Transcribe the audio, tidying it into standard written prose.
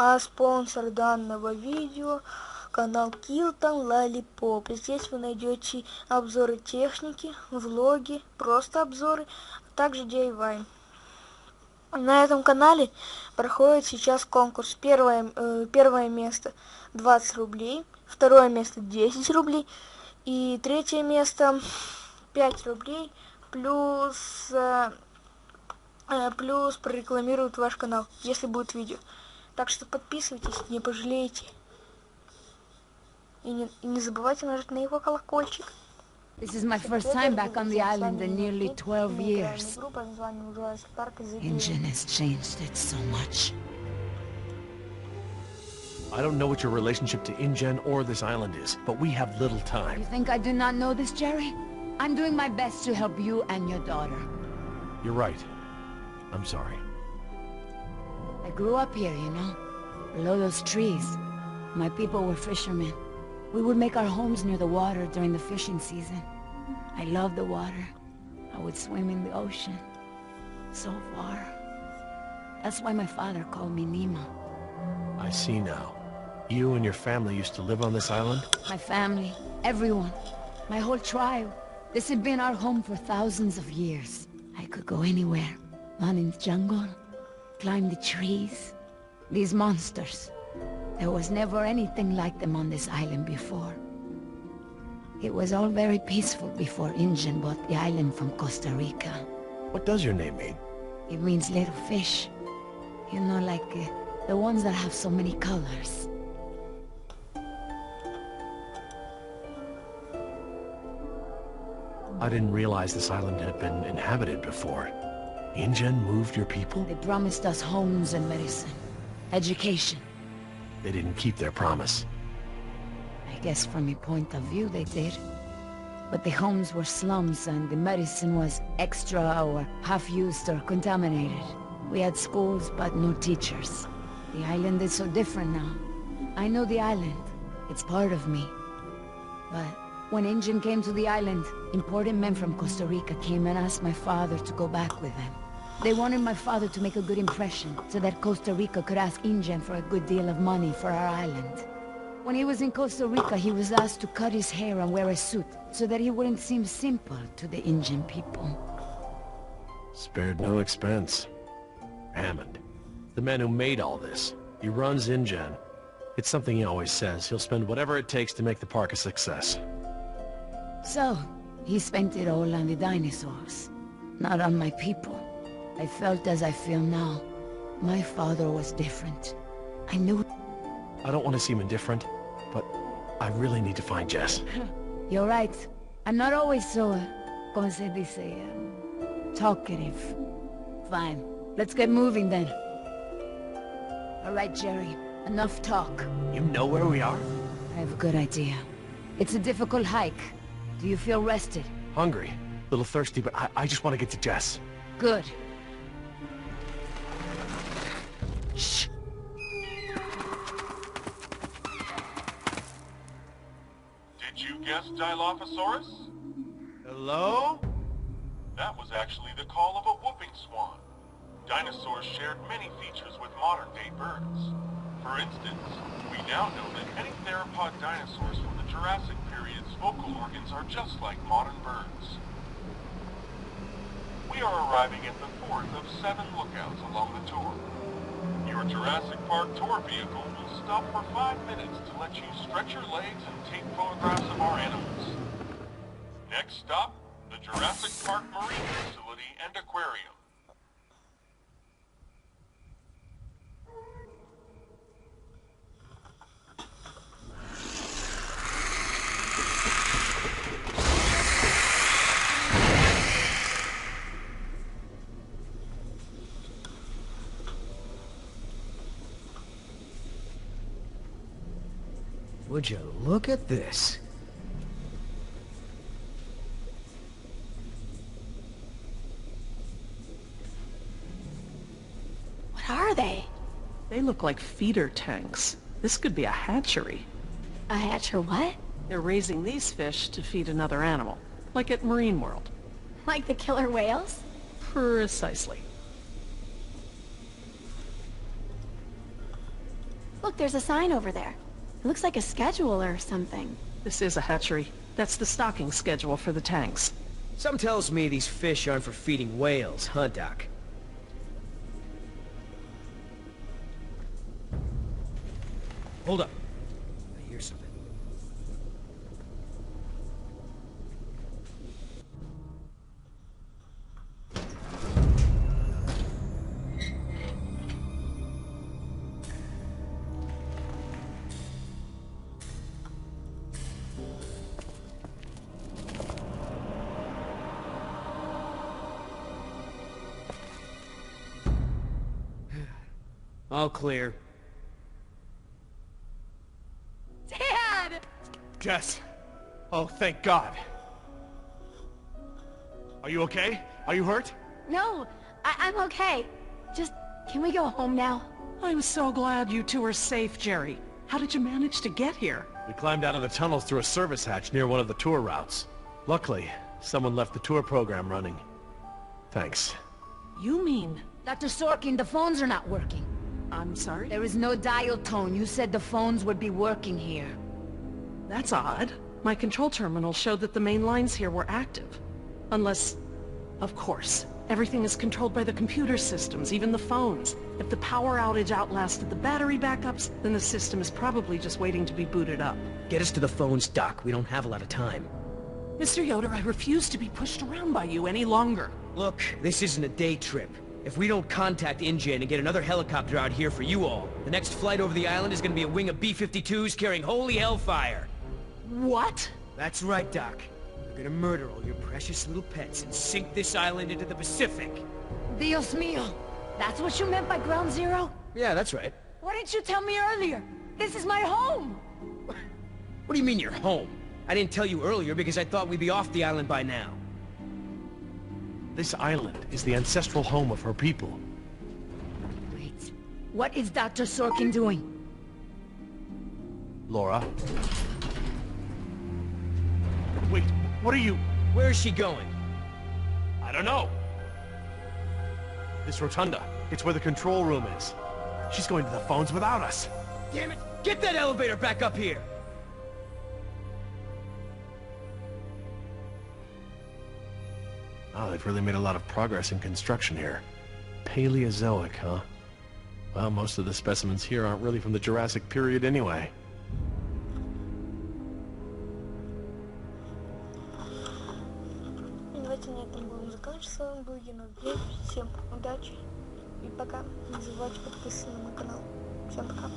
А спонсор данного видео — канал Kilton Lollipop. Здесь вы найдете обзоры техники, влоги, просто обзоры, а также DIY. На этом канале проходит сейчас конкурс. Первое место 20 рублей, второе место 10 рублей и третье место 5 рублей плюс прорекламируют ваш канал, если будет видео. Так что подписывайтесь, не пожалеете. И не забывайте нажать на его колокольчик. This is my first time back on the island in nearly 12 years. InGen has changed it so much. I don't know what your relationship to InGen or this island is, but we have little time. You think I do not know this, Jerry? I'm doing my best to help you and your daughter. You're right. I'm sorry. I grew up here, you know, below those trees. My people were fishermen. We would make our homes near the water during the fishing season. I loved the water. I would swim in the ocean. So far. That's why my father called me Nima. I see now. You and your family used to live on this island? My family, everyone, my whole tribe. This had been our home for thousands of years. I could go anywhere, run in the jungle, climb the trees. These monsters. There was never anything like them on this island before. It was all very peaceful before InGen bought the island from Costa Rica. What does your name mean? It means little fish. You know, like the ones that have so many colors. I didn't realize this island had been inhabited before. InGen moved your people? They promised us homes and medicine. Education. They didn't keep their promise. I guess from your point of view they did. But the homes were slums and the medicine was extra or half-used or contaminated. We had schools but no teachers. The island is so different now. I know the island. It's part of me. But when InGen came to the island, important men from Costa Rica came and asked my father to go back with them. They wanted my father to make a good impression, so that Costa Rica could ask InGen for a good deal of money for our island. When he was in Costa Rica, he was asked to cut his hair and wear a suit, so that he wouldn't seem simple to the InGen people. Spared no expense. Hammond. The man who made all this. He runs InGen. It's something he always says. He'll spend whatever it takes to make the park a success. So, he spent it all on the dinosaurs, not on my people. I felt as I feel now. My father was different. I knew... I don't want to seem indifferent, but I really need to find Jess. You're right. I'm not always so, como se dice, talkative. Fine. Let's get moving then. All right, Jerry. Enough talk. You know where we are? I have a good idea. It's a difficult hike. Do you feel rested? Hungry. A little thirsty, but I just want to get to Jess. Good. Shh. Did you guess Dilophosaurus? Hello? That was actually the call of a whooping swan. Dinosaurs shared many features with modern-day birds. For instance, we now know that many theropod dinosaurs from the Jurassic period's vocal organs are just like modern birds. We are arriving at the fourth of 7 lookouts along the tour. Your Jurassic Park tour vehicle will stop for 5 minutes to let you stretch your legs and take photographs of our animals. Next stop, the Jurassic Park Marine Facility and Aquarium. Would you look at this? What are they? They look like feeder tanks. This could be a hatchery. A hatcher what? They're raising these fish to feed another animal, like at Marine World. Like the killer whales? Precisely. Look, there's a sign over there. It looks like a schedule or something. This is a hatchery. That's the stocking schedule for the tanks. Some tells me these fish aren't for feeding whales, huh, Doc? Hold up. I hear something. All clear. Dad! Jess! Oh, thank God. Are you okay? Are you hurt? No, I'm okay. Just, can we go home now? I'm so glad you two are safe, Jerry. How did you manage to get here? We climbed out of the tunnels through a service hatch near one of the tour routes. Luckily, someone left the tour program running. Thanks. You mean... Dr. Sorkin, the phones are not working. I'm sorry? There is no dial tone. You said the phones would be working here. That's odd. My control terminal showed that the main lines here were active. Unless... Of course. Everything is controlled by the computer systems, even the phones. If the power outage outlasted the battery backups, then the system is probably just waiting to be booted up. Get us to the phones, Doc. We don't have a lot of time. Mr. Yoder, I refuse to be pushed around by you any longer. Look, this isn't a day trip. If we don't contact InGen and get another helicopter out here for you all, the next flight over the island is gonna be a wing of B-52s carrying holy hellfire. What? That's right, Doc. We're gonna murder all your precious little pets and sink this island into the Pacific. Dios mío. That's what you meant by ground zero? Yeah, that's right. Why didn't you tell me earlier? This is my home! What do you mean you're home? I didn't tell you earlier because I thought we'd be off the island by now. This island is the ancestral home of her people. Wait. What is Dr. Sorkin doing? Laura? Wait, what are you... Where is she going? I don't know. This rotunda. It's where the control room is. She's going to the phones without us. Damn it! Get that elevator back up here! Oh, they've really made a lot of progress in construction here. Paleozoic, huh? Well, most of the specimens here aren't really from the Jurassic period anyway. Давайте на этом будем заканчивать. С вами был Енот. Всем удачи и пока. Не забывайте подписываться на мой канал. Всем пока.